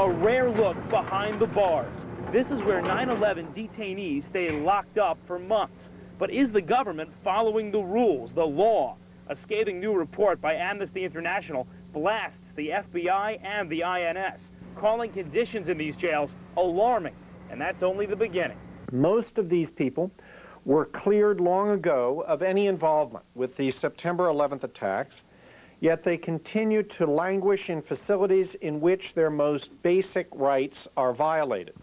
A rare look behind the bars. This is where 9/11 detainees stay locked up for months. But is the government following the rules, the law? A scathing new report by Amnesty International blasts the FBI and the INS, calling conditions in these jails alarming. And that's only the beginning. Most of these people were cleared long ago of any involvement with the September 11th attacks, yet they continue to languish in facilities in which their most basic rights are violated.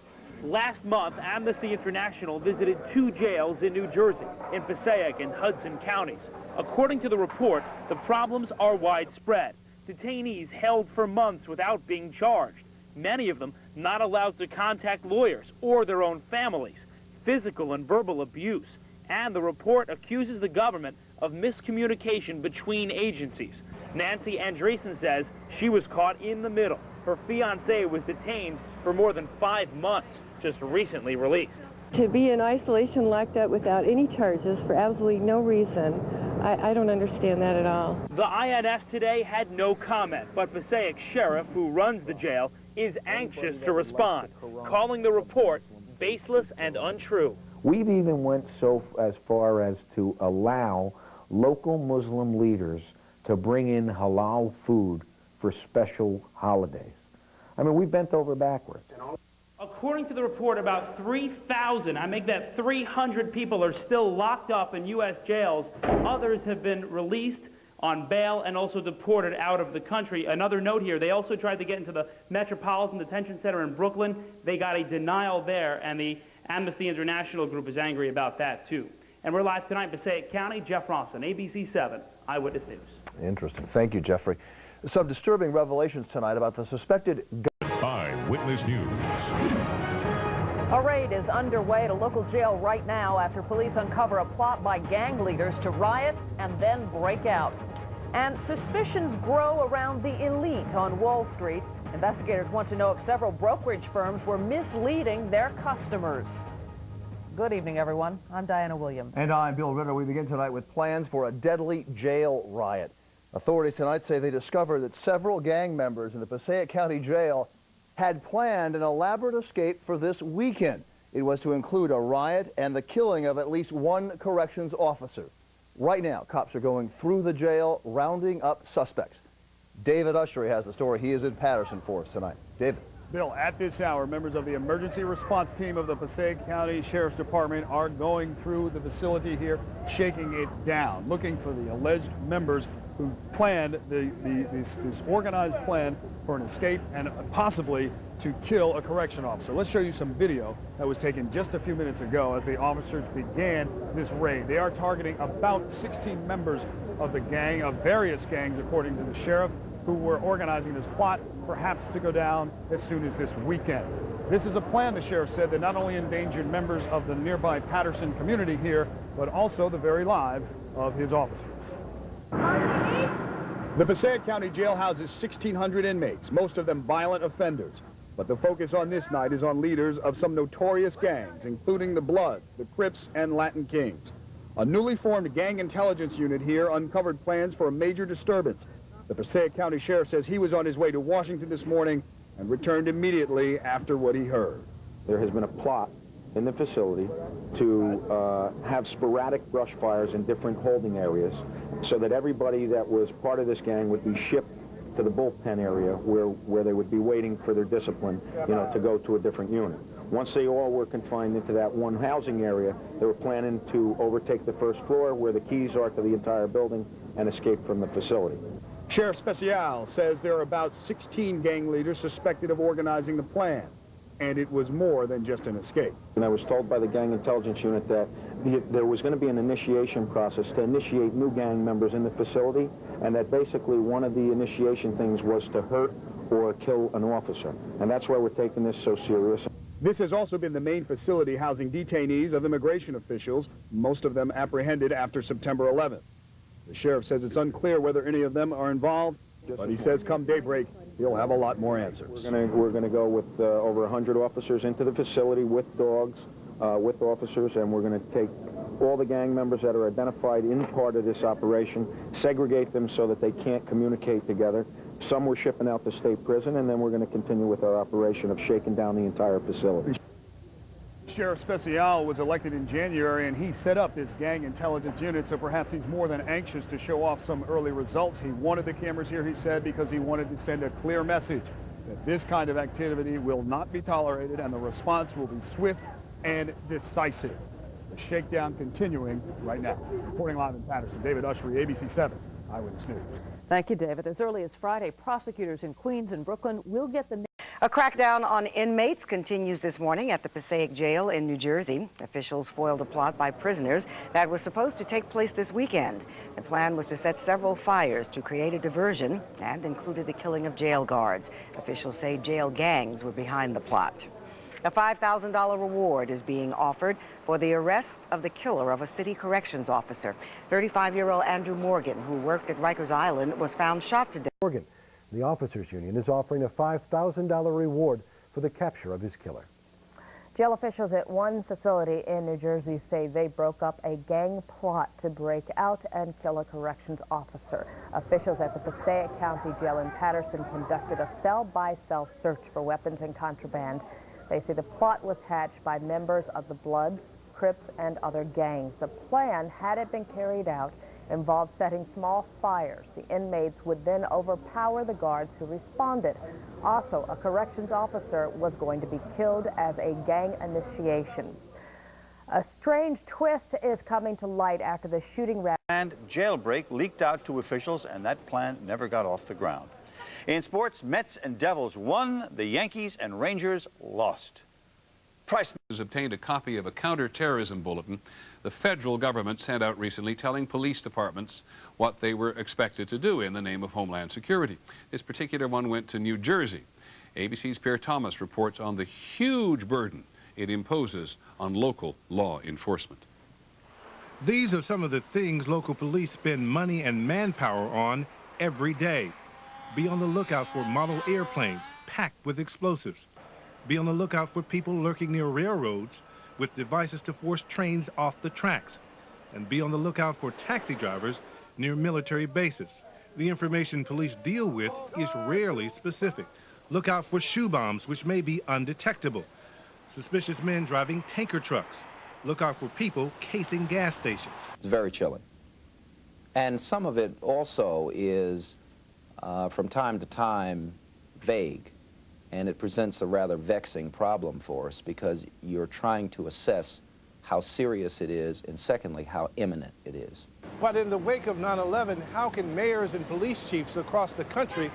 Last month, Amnesty International visited 2 jails in New Jersey, in Passaic and Hudson counties. According to the report, the problems are widespread. Detainees held for months without being charged. Many of them not allowed to contact lawyers or their own families. Physical and verbal abuse. And the report accuses the government of miscommunication between agencies. Nancy Andreessen says she was caught in the middle. Her fiancé was detained for more than 5 months, just recently released. To be in isolation locked up without any charges for absolutely no reason, I don't understand that at all. The INS today had no comment, but Passaic Sheriff, who runs the jail, is anxious to respond, calling the report baseless and untrue. We've even went as far as to allow local Muslim leaders to bring in halal food for special holidays. I mean, we bent over backwards. According to the report, about 3,000, I make that 300 people are still locked up in U.S. jails. Others have been released on bail and also deported out of the country. Another note here, they also tried to get into the Metropolitan Detention Center in Brooklyn. They got a denial there, and the Amnesty International group is angry about that, too. And we're live tonight in Passaic County. Jeff Ronson, ABC 7, Eyewitness News. Interesting. Thank you, Jeffrey. Some disturbing revelations tonight about the suspected... Eyewitness News. A raid is underway at a local jail right now after police uncover a plot by gang leaders to riot and then break out. And suspicions grow around the elite on Wall Street. Investigators want to know if several brokerage firms were misleading their customers. Good evening, everyone. I'm Diana Williams. And I'm Bill Ritter. We begin tonight with plans for a deadly jail riot. Authorities tonight say they discovered that several gang members in the Passaic County Jail had planned an elaborate escape for this weekend. It was to include a riot and the killing of at least 1 corrections officer. Right now, cops are going through the jail, rounding up suspects. David Ushery has the story. He is in Patterson for us tonight. David. Bill, at this hour, members of the emergency response team of the Passaic County Sheriff's Department are going through the facility here, shaking it down, looking for the alleged members who planned this organized plan for an escape and possibly to kill a correction officer. Let's show you some video that was taken just a few minutes ago as the officers began this raid. They are targeting about 16 members of the gang, of various gangs, according to the sheriff, who were organizing this plot, perhaps to go down as soon as this weekend. This is a plan, the sheriff said, that not only endangered members of the nearby Patterson community here, but also the very lives of his officers. The Passaic County Jail houses 1,600 inmates, most of them violent offenders. But the focus on this night is on leaders of some notorious gangs, including the Bloods, the Crips, and Latin Kings. A newly formed gang intelligence unit here uncovered plans for a major disturbance. The Passaic County Sheriff says he was on his way to Washington this morning and returned immediately after what he heard. There has been a plot in the facility to have sporadic brush fires in different holding areas so that everybody that was part of this gang would be shipped to the bullpen area where they would be waiting for their discipline, to go to a different unit. Once they all were confined into that one housing area, they were planning to overtake the first floor where the keys are to the entire building and escape from the facility. Sheriff Speziale says there are about 16 gang leaders suspected of organizing the plan, and it was more than just an escape. And I was told by the gang intelligence unit that there was going to be an initiation process to initiate new gang members in the facility, and that basically one of the initiation things was to hurt or kill an officer. And that's why we're taking this so serious. This has also been the main facility housing detainees of immigration officials, most of them apprehended after September 11th. The sheriff says it's unclear whether any of them are involved, but he says come daybreak, he'll have a lot more answers. We're going to go with over 100 officers into the facility with dogs, with officers, and we're going to take all the gang members that are identified in part of this operation, segregate them so that they can't communicate together, Some we're shipping out to state prison, and then we're going to continue with our operation of shaking down the entire facility. Sheriff Speziale was elected in January, and he set up this gang intelligence unit, so perhaps he's more than anxious to show off some early results. He wanted the cameras here, he said, because he wanted to send a clear message that this kind of activity will not be tolerated and the response will be swift and decisive. The shakedown continuing right now. Reporting live in Patterson, David Ushery, ABC 7 Eyewitness News. Thank you, David. As early as Friday, prosecutors in Queens and Brooklyn will get the... A crackdown on inmates continues this morning at the Passaic Jail in New Jersey. Officials foiled a plot by prisoners that was supposed to take place this weekend. The plan was to set several fires to create a diversion and included the killing of jail guards. Officials say jail gangs were behind the plot. A $5,000 reward is being offered for the arrest of the killer of a city corrections officer. 35-year-old Andrew Morgan, who worked at Rikers Island, was found shot to death. Morgan, the officers union, is offering a $5,000 reward for the capture of his killer. Jail officials at one facility in New Jersey say they broke up a gang plot to break out and kill a corrections officer. Officials at the Passaic County Jail in Patterson conducted a cell-by-cell search for weapons and contraband. They say the plot was hatched by members of the Bloods, Crips, and other gangs. The plan, had it been carried out, involved setting small fires. The inmates would then overpower the guards who responded. Also, a corrections officer was going to be killed as a gang initiation. A strange twist is coming to light after the shooting and jailbreak leaked out to officials, and that plan never got off the ground. In sports, Mets and Devils won, the Yankees and Rangers lost. Price has obtained a copy of a counterterrorism bulletin the federal government sent out recently telling police departments what they were expected to do in the name of Homeland Security. This particular one went to New Jersey. ABC's Pierre Thomas reports on the huge burden it imposes on local law enforcement. These are some of the things local police spend money and manpower on every day. Be on the lookout for model airplanes packed with explosives. Be on the lookout for people lurking near railroads with devices to force trains off the tracks. And be on the lookout for taxi drivers near military bases. The information police deal with is rarely specific. Look out for shoe bombs, which may be undetectable. Suspicious men driving tanker trucks. Look out for people casing gas stations. It's very chilling. And some of it also is, from time to time, vague. And it presents a rather vexing problem for us because you're trying to assess how serious it is and, secondly, how imminent it is. But in the wake of 9/11, how can mayors and police chiefs across the country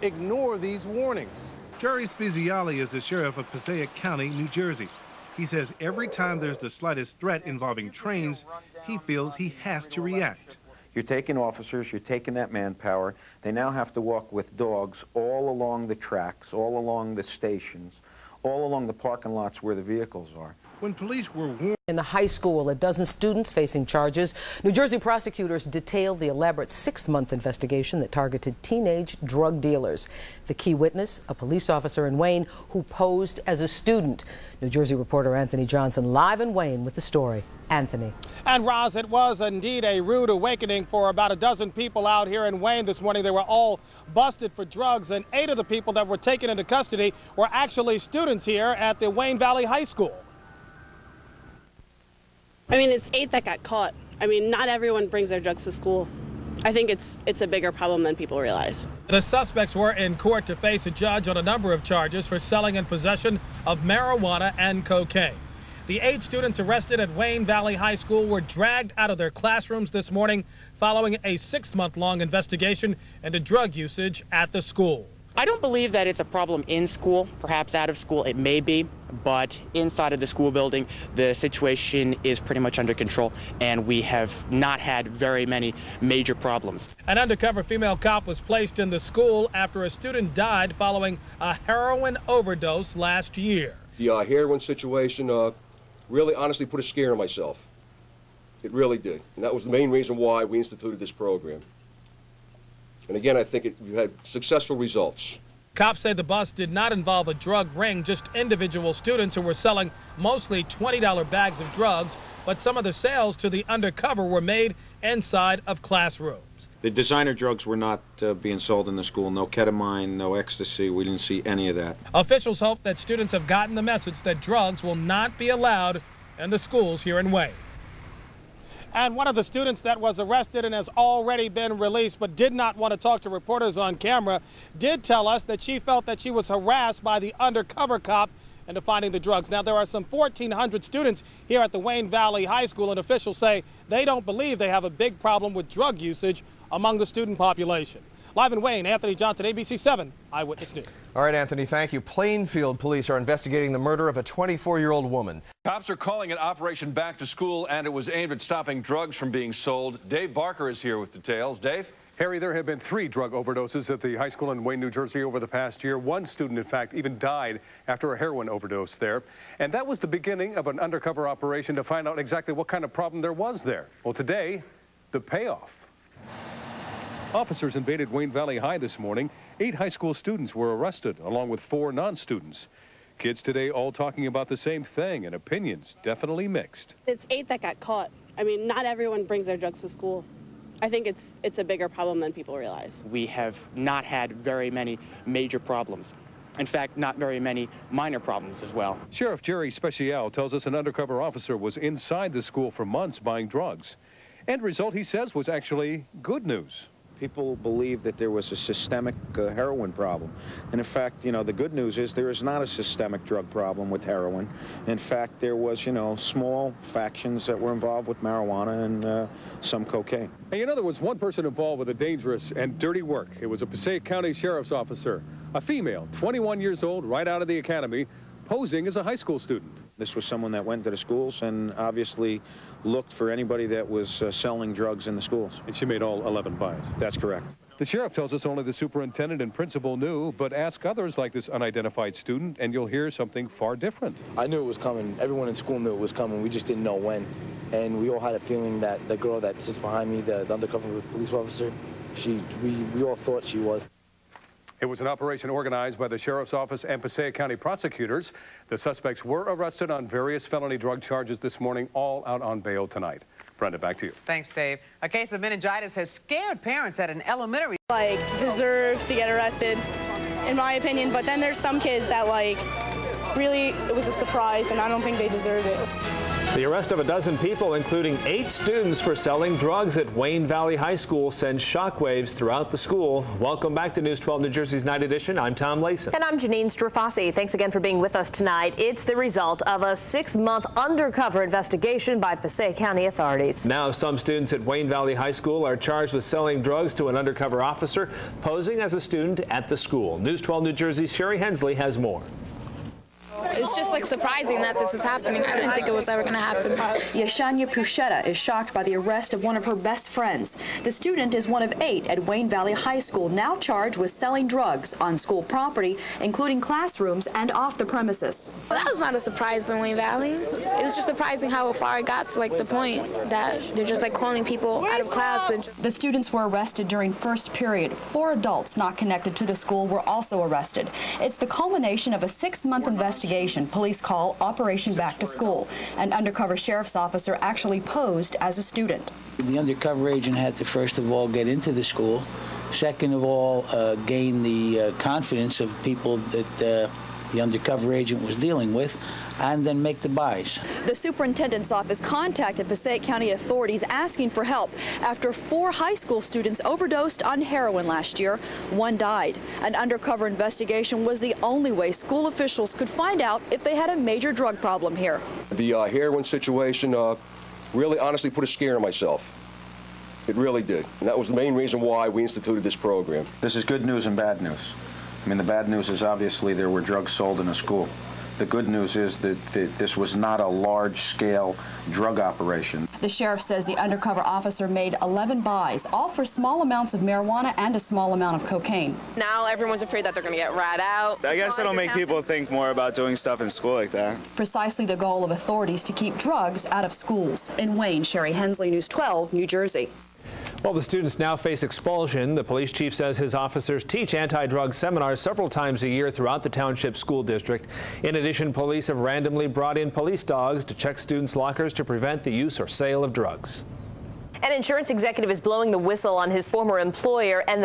ignore these warnings? Jerry Speziale is the sheriff of Passaic County, New Jersey. He says every time there's the slightest threat involving trains, he feels he has to react. You're taking officers, you're taking that manpower. They now have to walk with dogs all along the tracks, all along the stations, all along the parking lots where the vehicles are. When police were warned in the high school, a dozen students facing charges. New Jersey prosecutors detailed the elaborate 6-month investigation that targeted teenage drug dealers. The key witness, a police officer in Wayne who posed as a student. New Jersey reporter Anthony Johnson live in Wayne with the story. Anthony. And Roz, it was indeed a rude awakening for about a dozen people out here in Wayne this morning. They were all busted for drugs, and 8 of the people that were taken into custody were actually students here at the Wayne Valley High School. I mean, it's 8 that got caught. I mean, not everyone brings their drugs to school. I think it's a bigger problem than people realize. The suspects were in court to face a judge on a number of charges for selling and possession of marijuana and cocaine. The 8 students arrested at Wayne Valley High School were dragged out of their classrooms this morning following a 6-month-long investigation into drug usage at the school. I don't believe that it's a problem in school. Perhaps out of school it may be, but inside of the school building the situation is pretty much under control, and we have not had very many major problems. An undercover female cop was placed in the school after a student died following a heroin overdose last year. The heroin situation really honestly put a scare in myself. It really did, and that was the main reason why we instituted this program. And again, I think we've had successful results. Cops say the bust did not involve a drug ring, just individual students who were selling mostly $20 bags of drugs, but some of the sales to the undercover were made inside of classrooms. The designer drugs were not being sold in the school. No ketamine, no ecstasy. We didn't see any of that. Officials hope that students have gotten the message that drugs will not be allowed in the schools here in Wayne. And one of the students that was arrested and has already been released but did not want to talk to reporters on camera did tell us that she felt that she was harassed by the undercover cop into finding the drugs. Now, there are some 1,400 students here at the Wayne Valley High School, and officials say they don't believe they have a big problem with drug usage among the student population. Live in Wayne, Anthony Johnson, ABC 7 Eyewitness News. All right, Anthony, thank you. Plainfield police are investigating the murder of a 24-year-old woman. Cops are calling it Operation Back to School, and it was aimed at stopping drugs from being sold. Dave Barker is here with details. Dave? Harry, there have been 3 drug overdoses at the high school in Wayne, New Jersey over the past year. One student, in fact, even died after a heroin overdose there. And that was the beginning of an undercover operation to find out exactly what kind of problem there was there. Well, today, the payoff. Officers invaded Wayne Valley High this morning. 8 high school students were arrested, along with 4 non-students. Kids today all talking about the same thing, and opinions definitely mixed. It's 8 that got caught. I mean, not everyone brings their drugs to school. I think it's a bigger problem than people realize. We have not had very many major problems. In fact, not very many minor problems as well. Sheriff Jerry Speziale tells us an undercover officer was inside the school for months buying drugs. End result, he says, was actually good news. People believe that there was a systemic heroin problem. And in fact, you know, the good news is there is not a systemic drug problem with heroin. In fact, there was, you know, small factions that were involved with marijuana and some cocaine. And you know, there was one person involved with a dangerous and dirty work. It was a Passaic County Sheriff's officer, a female, 21 years old, right out of the academy, posing as a high school student. This was someone that went to the schools and obviously looked for anybody that was selling drugs in the schools. And she made all 11 buys. That's correct. The sheriff tells us only the superintendent and principal knew, but ask others like this unidentified student, and you'll hear something far different. I knew it was coming. Everyone in school knew it was coming. We just didn't know when. And we all had a feeling that the girl that sits behind me, the undercover police officer, we all thought she was. It was an operation organized by the Sheriff's Office and Passaic County prosecutors. The suspects were arrested on various felony drug charges this morning, all out on bail tonight. Brenda, back to you. Thanks, Dave. A case of meningitis has scared parents at an elementary. Like, deserves to get arrested, in my opinion, but then there's some kids that, like, really, it was a surprise, and I don't think they deserve it. The arrest of a dozen people, including 8 students for selling drugs at Wayne Valley High School, sends shockwaves throughout the school. Welcome back to News 12 New Jersey's Night Edition. I'm Tom Layson. And I'm Janine Strafasi. Thanks again for being with us tonight. It's the result of a 6-month undercover investigation by Passaic County authorities. Now some students at Wayne Valley High School are charged with selling drugs to an undercover officer posing as a student at the school. News 12 New Jersey's Sherry Hensley has more. It's just like surprising that this is happening. I didn't think it was ever going to happen. Yashanya Puchetta is shocked by the arrest of one of her best friends. The student is one of 8 at Wayne Valley High School, now charged with selling drugs on school property, including classrooms and off the premises. Well, that was not a surprise in Wayne Valley. It was just surprising how far it got to like the point that they're just like calling people out of class. The students were arrested during first period. 4 adults not connected to the school were also arrested. It's the culmination of a 6-month investigation police call Operation Back to School. An undercover sheriff's officer actually posed as a student. The undercover agent had to first of all get into the school, second of all gain the confidence of people that the undercover agent was dealing with, and then make the buys. The superintendent's office contacted Passaic County authorities asking for help after 4 high school students overdosed on heroin last year. 1 died. An undercover investigation was the only way school officials could find out if they had a major drug problem here. The heroin situation really honestly put a scare in myself. It really did. And that was the main reason why we instituted this program. This is good news and bad news. I mean, the bad news is obviously there were drugs sold in a school. The good news is that this was not a large-scale drug operation. The sheriff says the undercover officer made 11 buys, all for small amounts of marijuana and a small amount of cocaine. Now everyone's afraid that they're going to get rat out. I guess it'll make people think more about doing stuff in school like that. Precisely the goal of authorities to keep drugs out of schools. In Wayne, Sherry Hensley, News 12, New Jersey. Well, the students now face expulsion. The police chief says his officers teach anti-drug seminars several times a year throughout the township school district. In addition, police have randomly brought in police dogs to check students' lockers to prevent the use or sale of drugs. An insurance executive is blowing the whistle on his former employer and